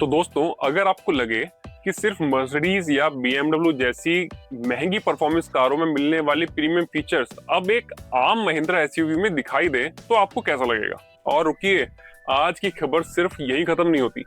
तो दोस्तों, अगर आपको लगे कि सिर्फ मर्सिडीज या BMW जैसी महंगी परफॉर्मेंस कारों में मिलने वाले प्रीमियम फीचर्स अब एक आम महिंद्रा एसयूवी में दिखाई दे तो आपको कैसा लगेगा। और रुकिए, आज की खबर सिर्फ यही खत्म नहीं होती।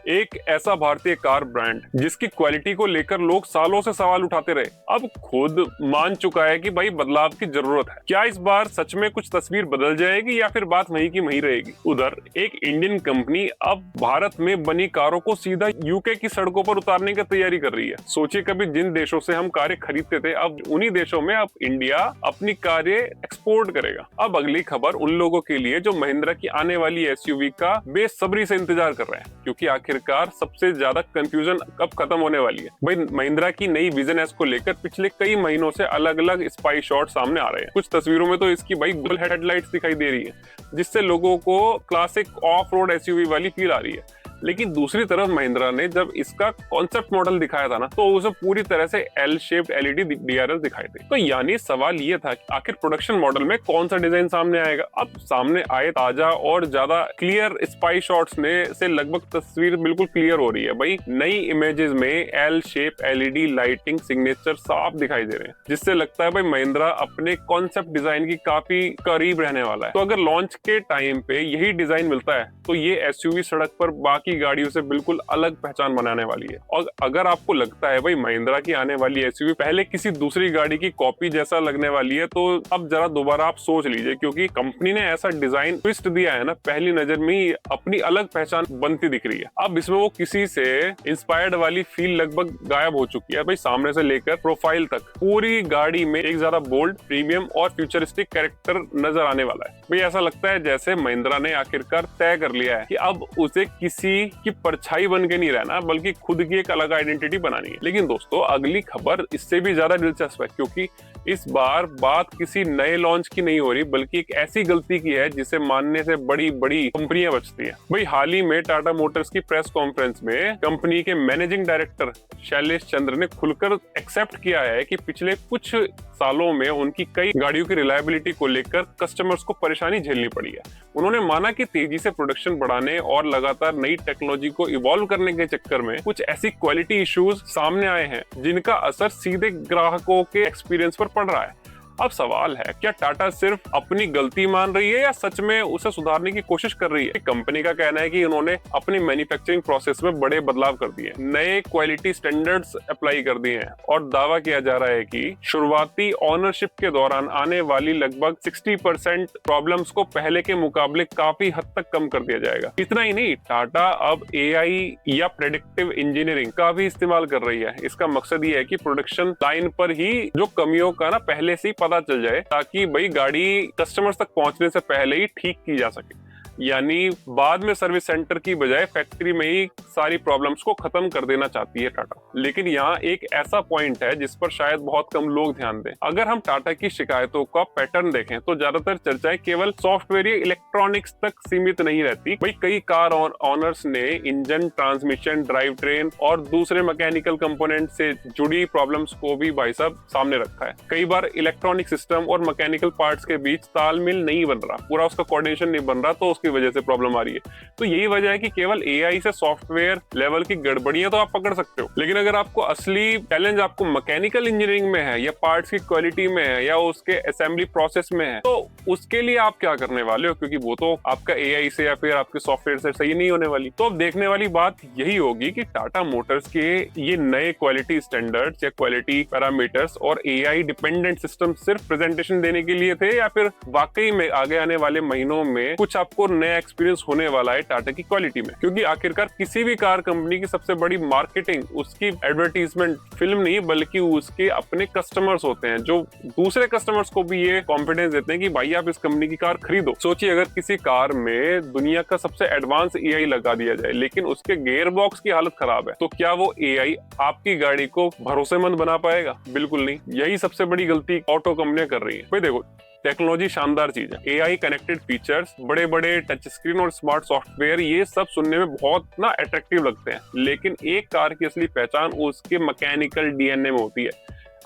एक ऐसा भारतीय कार ब्रांड जिसकी क्वालिटी को लेकर लोग सालों से सवाल उठाते रहे, अब खुद मान चुका है कि भाई बदलाव की जरूरत है। क्या इस बार सच में कुछ तस्वीर बदल जाएगी या फिर बात वहीं की वहीं रहेगी? उधर एक इंडियन कंपनी अब भारत में बनी कारों को सीधा यूके की सड़कों पर उतारने की तैयारी कर रही है। सोचिए, कभी जिन देशों से हम कारें खरीदते थे, अब उन्हीं देशों में अब इंडिया अपनी कारें एक्सपोर्ट करेगा। अब अगली खबर उन लोगों के लिए जो महिंद्रा की आने वाली एसयूवी का बेसब्री से इंतजार कर रहे हैं, क्योंकि आखिरकार सबसे ज्यादा कंफ्यूजन कब खत्म होने वाली है। भाई, महिंद्रा की नई विजन एस को लेकर पिछले कई महीनों से अलग अलग स्पाई शॉट सामने आ रहे हैं। कुछ तस्वीरों में तो इसकी भाई डबल हेडलाइट्स दिखाई दे रही है, जिससे लोगों को क्लासिक ऑफ रोड एसयूवी वाली फील आ रही है। लेकिन दूसरी तरफ महिंद्रा ने जब इसका कॉन्सेप्ट मॉडल दिखाया था ना, तो उसे पूरी तरह से एल शेप्ड एलईडी डीआरएल दिखाए थे। तो यानी सवाल ये था कि आखिर प्रोडक्शन मॉडल में कौन सा डिजाइन सामने आएगा। अब सामने आए ताजा और ज्यादा क्लियर स्पाई शॉट्स ने से लगभग तस्वीर बिल्कुल क्लियर हो रही है। भाई, नई इमेजेस में L shape LED lighting signature साफ दिखाई दे रहे हैं, जिससे लगता है भाई महिंद्रा अपने कॉन्सेप्ट डिजाइन की काफी करीब रहने वाला है। तो अगर लॉन्च के टाइम पे यही डिजाइन मिलता है तो ये एसयूवी सड़क पर बाकी गाड़ियों से बिल्कुल अलग पहचान बनाने वाली है। और अगर आपको लगता है भाई महिंद्रा की आने वाली एसयूवी पहले किसी दूसरी गाड़ी की कॉपी जैसा लगने वाली है, तो अब जरा दोबारा आप सोच लीजिए, क्योंकि कंपनी ने ऐसा डिजाइन ट्विस्ट दिया है ना, पहली नजर में ही अपनी अलग पहचान बनती दिख रही है। अब इसमें वो किसी से इंस्पायर्ड वाली फील लगभग गायब हो चुकी है। भाई, सामने से लेकर प्रोफाइल तक पूरी गाड़ी में एक ज्यादा बोल्ड, प्रीमियम और फ्यूचरिस्टिक कैरेक्टर नजर आने वाला है। भाई, ऐसा लगता है जैसे महिंद्रा ने आखिरकार तय कर लिया है कि अब उसे किसी की परछाई बन के नहीं रहना, बल्कि खुद की एक अलग आइडेंटिटी बनानी है। लेकिन दोस्तों, अगली खबर इससे भी ज्यादा दिलचस्प है, क्योंकि इस बार बात किसी नए लॉन्च की नहीं हो रही, बल्कि एक ऐसी गलती की है जिसे मानने से बड़ी बड़ी कंपनियां बचती हैं। भाई, हाल ही में टाटा मोटर्स की प्रेस कॉन्फ्रेंस में कंपनी के मैनेजिंग डायरेक्टर शैलेश चंद्र ने खुलकर एक्सेप्ट किया है कि पिछले कुछ सालों में उनकी कई गाड़ियों की रिलायबिलिटी को लेकर कस्टमर्स को परेशानी झेलनी पड़ी है। उन्होंने माना कि तेजी से प्रोडक्शन बढ़ाने और लगातार नई टेक्नोलॉजी को इवॉल्व करने के चक्कर में कुछ ऐसी क्वालिटी इश्यूज सामने आए हैं जिनका असर सीधे ग्राहकों के एक्सपीरियंस पर पड़ रहा है। अब सवाल है, क्या टाटा सिर्फ अपनी गलती मान रही है या सच में उसे सुधारने की कोशिश कर रही है? कंपनी का कहना है कि उन्होंने अपनी मैन्युफैक्चरिंग प्रोसेस में बड़े बदलाव कर दिए, नए क्वालिटी स्टैंडर्ड्स अप्लाई कर दिए हैं और दावा किया जा रहा है कि शुरुआती ओनरशिप के दौरान आने वाली लगभग 60% प्रॉब्लम्स को पहले के मुकाबले काफी हद तक कम कर दिया जाएगा। इतना ही नहीं, टाटा अब AI या प्रेडिक्टिव इंजीनियरिंग का भी इस्तेमाल कर रही है। इसका मकसद ये है कि प्रोडक्शन लाइन पर ही जो कमियों का ना पहले से ही पता चल जाए, ताकि भाई गाड़ी कस्टमर्स तक पहुंचने से पहले ही ठीक की जा सके। यानी बाद में सर्विस सेंटर की बजाय फैक्ट्री में ही सारी प्रॉब्लम्स को खत्म कर देना चाहती है टाटा। लेकिन यहाँ एक ऐसा पॉइंट है जिस पर शायद बहुत कम लोग ध्यान दें। अगर हम टाटा की शिकायतों का पैटर्न देखें तो ज्यादातर चर्चाएं केवल सॉफ्टवेयर या इलेक्ट्रॉनिक्स तक सीमित नहीं रहती। भाई, कई कार ऑनर्स ने इंजन, ट्रांसमिशन, ड्राइव ट्रेन और दूसरे मैकेनिकल कंपोनेंट से जुड़ी प्रॉब्लम्स को भी भाई साहब सामने रखा है। कई बार इलेक्ट्रॉनिक सिस्टम और मैकेनिकल पार्ट्स के बीच तालमेल नहीं बन रहा, पूरा उसका कोऑर्डिनेशन नहीं बन रहा, तो उसकी वजह से प्रॉब्लम आ रही है। तो यही वजह है कि केवल AI से सॉफ्टवेयर लेवल की गड़बड़ियां तो आप पकड़ सकते हो, लेकिन अगर आपको असली चैलेंज आपको मैकेनिकल इंजीनियरिंग में है या पार्ट्स की क्वालिटी में है या उसके असेंबली प्रोसेस में है, तो उसके लिए आप क्या करने वाले हो? क्योंकि वो तो आपका AI से या फिर आपके सॉफ्टवेयर से सही नहीं होने वाली। तो अब देखने वाली बात यही होगी कि टाटा मोटर्स के ये नए क्वालिटी स्टैंडर्ड्स या क्वालिटी पैरामीटर्स और AI डिपेंडेंट सिस्टम सिर्फ प्रेजेंटेशन देने के लिए थे, या फिर वाकई में आगे आने वाले महीनों में कुछ आपको नया एक्सपीरियंस होने वाला है टाटा की क्वालिटी में। क्योंकि आखिरकार किसी भी कार कंपनी की सबसे बड़ी मार्केटिंग उसकी एडवर्टीजमेंट फिल्म नहीं, बल्कि उसके अपने कस्टमर्स होते हैं, जो दूसरे कस्टमर्स को भी ये कॉन्फिडेंस देते हैं कि भाई आप इस कंपनी की कार खरीदो। सोचिए, अगर किसी कार में दुनिया का सबसे एडवांस AI लगा दिया जाए, लेकिन उसके गियर बॉक्स की हालत खराब है, तो क्या वो AI आपकी गाड़ी को भरोसेमंद बना पाएगा? बिल्कुल नहीं। यही सबसे बड़ी गलती ऑटो कंपनियां कर रही है। भाई देखो, टेक्नोलॉजी शानदार चीज है, AI कनेक्टेड फीचर्स, बड़े बड़े टच स्क्रीन और स्मार्ट सॉफ्टवेयर, ये सब सुनने में बहुत ना अट्रैक्टिव लगते हैं, लेकिन एक कार की असली पहचान उसके मैकेनिकल DNA में होती है।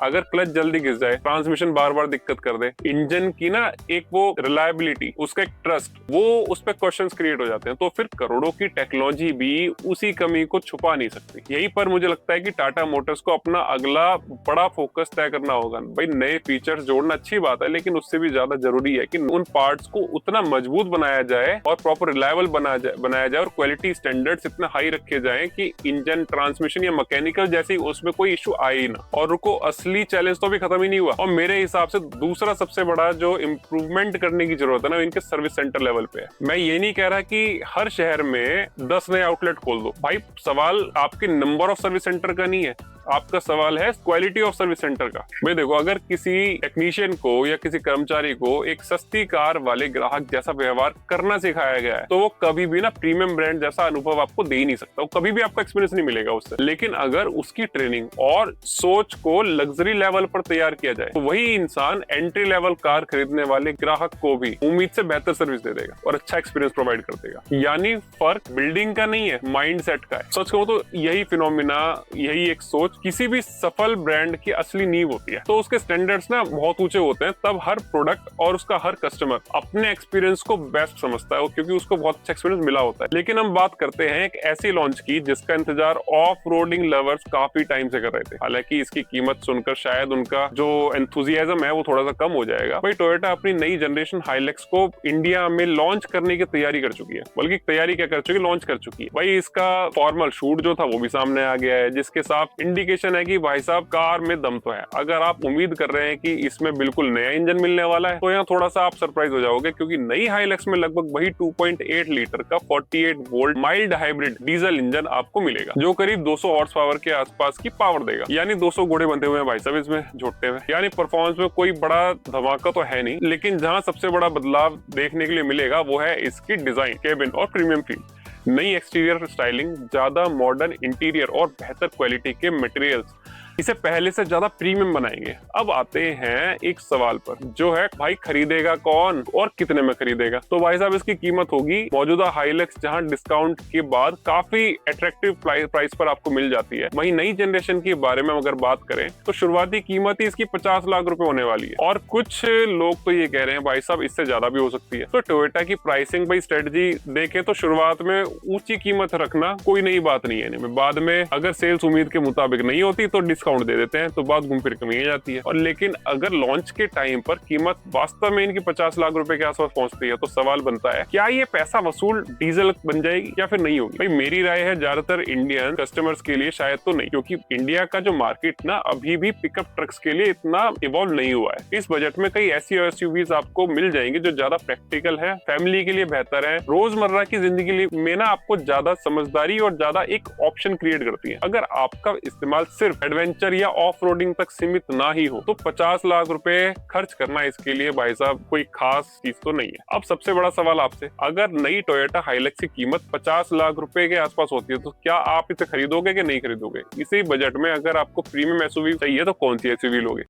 अगर क्लच जल्दी घिस जाए, ट्रांसमिशन बार बार दिक्कत कर दे, इंजन की ना एक वो रिलायबिलिटी, उसका एक ट्रस्ट, वो उस पर क्वेश्चंस क्रिएट हो जाते हैं। तो फिर करोड़ों की टेक्नोलॉजी भी उसी कमी को छुपा नहीं सकती। यहीं पर मुझे लगता है कि टाटा मोटर्स को अपना अगला बड़ा फोकस तय करना होगा। भाई नए फीचर्स जोड़ना अच्छी बात है, लेकिन उससे भी ज्यादा जरूरी है कि उन पार्ट्स को उतना मजबूत बनाया जाए और प्रॉपर रिलायबल बनाया जाए और क्वालिटी स्टैंडर्ड्स इतने हाई रखे जाएं कि इंजन, ट्रांसमिशन या मैकेनिकल जैसी उसमें कोई इशू आए ही ना। और रुको, असली चैलेंज तो भी खत्म ही नहीं हुआ। और मेरे हिसाब से दूसरा सबसे बड़ा जो इंप्रूवमेंट करने की जरूरत है ना, इनके सर्विस सेंटर लेवल पे है। मैं ये नहीं कह रहा कि हर शहर में 10 नए आउटलेट खोल दो। भाई सवाल आपके नंबर ऑफ सर्विस सेंटर का नहीं है, आपका सवाल है क्वालिटी ऑफ सर्विस सेंटर का। भाई देखो, अगर किसी टेक्नीशियन को या किसी कर्मचारी को एक सस्ती कार वाले ग्राहक जैसा व्यवहार करना सिखाया गया है, तो वो कभी भी ना प्रीमियम ब्रांड जैसा अनुभव आपको दे ही नहीं सकता। वो कभी भी आपको एक्सपीरियंस नहीं मिलेगा उससे। लेकिन अगर उसकी ट्रेनिंग और सोच को लग्जरी लेवल पर तैयार किया जाए, तो वही इंसान एंट्री लेवल कार खरीदने वाले ग्राहक को भी उम्मीद से बेहतर सर्विस दे देगा और अच्छा एक्सपीरियंस प्रोवाइड कर देगा। यानी फर्क बिल्डिंग का नहीं है, माइंडसेट का है। सच कहूं तो यही फिनोमिना, यही एक सोच किसी भी सफल ब्रांड की असली नींव होती है। तो उसके स्टैंडर्ड्स ना बहुत ऊंचे होते हैं, तब हर प्रोडक्ट और उसका हर कस्टमर अपने एक्सपीरियंस को बेस्ट समझता है, क्योंकि उसको बहुत अच्छा एक्सपीरियंस मिला होता है। लेकिन हम बात करते हैं एक ऐसी लॉन्च की जिसका इंतजार ऑफ रोडिंग लवर्स काफी टाइम से कर रहे थे। हालांकि इसकी कीमत सुनकर शायद उनका जो एंथुजियाज्म है वो थोड़ा सा कम हो जाएगा। भाई टोयोटा अपनी नई जनरेशन हाइलक्स को इंडिया में लॉन्च करने की तैयारी कर चुकी है, बल्कि तैयारी क्या कर चुकी है, लॉन्च कर चुकी है। भाई इसका फॉर्मल शूट जो था वो भी सामने आ गया है, जिसके साथ इंडिकेशन है कि भाई साहब कार में दम तो है। अगर आप उम्मीद कर रहे हैं कि इसमें बिल्कुल नया इंजन मिलने वाला है, तो यहाँ थोड़ा सा आप सरप्राइज हो जाओगे, क्योंकि नई हाइलक्स में लगभग वही 2.8 लीटर का 48 volt mild hybrid diesel engine आपको मिलेगा, जो करीब 200 हॉर्स पावर के आसपास की पावर देगा। यानी 200 घोड़े बंधे हुए हैं भाई साहब इसमें झोटते हुए। यानी परफॉर्मेंस में कोई बड़ा धमाका तो है नहीं, लेकिन जहां सबसे बड़ा बदलाव देखने के लिए मिलेगा वो है इसकी डिजाइन, केबिन और प्रीमियम फील। नई एक्सटीरियर स्टाइलिंग, ज्यादा मॉडर्न इंटीरियर और बेहतर क्वालिटी के मटेरियल्स इसे पहले से ज्यादा प्रीमियम बनाएंगे। अब आते हैं एक सवाल पर, जो है भाई खरीदेगा कौन और कितने में खरीदेगा। तो भाई साहब इसकी कीमत होगी मौजूदा हाइलक्स जहां डिस्काउंट के बाद काफी अट्रैक्टिव प्राइस पर आपको मिल जाती है। वहीं नई जनरेशन के बारे में अगर बात करें तो शुरुआती कीमत ही इसकी 50 लाख रुपए होने वाली है, और कुछ लोग तो ये कह रहे हैं भाई साहब इससे ज्यादा भी हो सकती है। तो टोयोटा की प्राइसिंग भाई स्ट्रेटजी देखें तो शुरुआत में ऊंची कीमत रखना कोई नई बात नहीं है। बाद में अगर सेल्स उम्मीद के मुताबिक नहीं होती तो डिस्काउंट दे देते हैं, तो बात घूम फिर कमी जाती है। और लेकिन अगर लॉन्च के टाइम पर कीमत वास्तव में इनकी 50 लाख रुपए के आसपास पहुंचती है, तो सवाल बनता है क्या ये पैसा वसूल डीजल बन जाएगी या फिर नहीं होगी। भाई मेरी राय है ज्यादातर इंडियन कस्टमर्स के लिए शायद तो नहीं, क्योंकि इंडिया का जो मार्केट ना अभी भी पिकअप ट्रक्स के लिए इतना इवॉल्व नहीं हुआ है। इस बजट में कई ऐसी एसयूवीज आपको मिल जाएंगे जो ज्यादा प्रैक्टिकल है, फैमिली के लिए बेहतर है, रोजमर्रा की जिंदगी में ना आपको ज्यादा समझदारी और ज्यादा एक ऑप्शन क्रिएट करती है। अगर आपका इस्तेमाल सिर्फ एडवेंचर या ऑफ रोडिंग तक सीमित ना ही हो, तो 50 लाख रुपए खर्च करना इसके लिए भाई साहब कोई खास चीज तो नहीं है। अब सबसे बड़ा सवाल आपसे, अगर नई टोयोटा हाइलक्स की कीमत 50 लाख रुपए के आसपास होती है, तो क्या आप इसे खरीदोगे कि नहीं खरीदोगे। इसी बजट में अगर आपको प्रीमियम एसयूवी चाहिए तो कौन सी एसयूवी लोगे।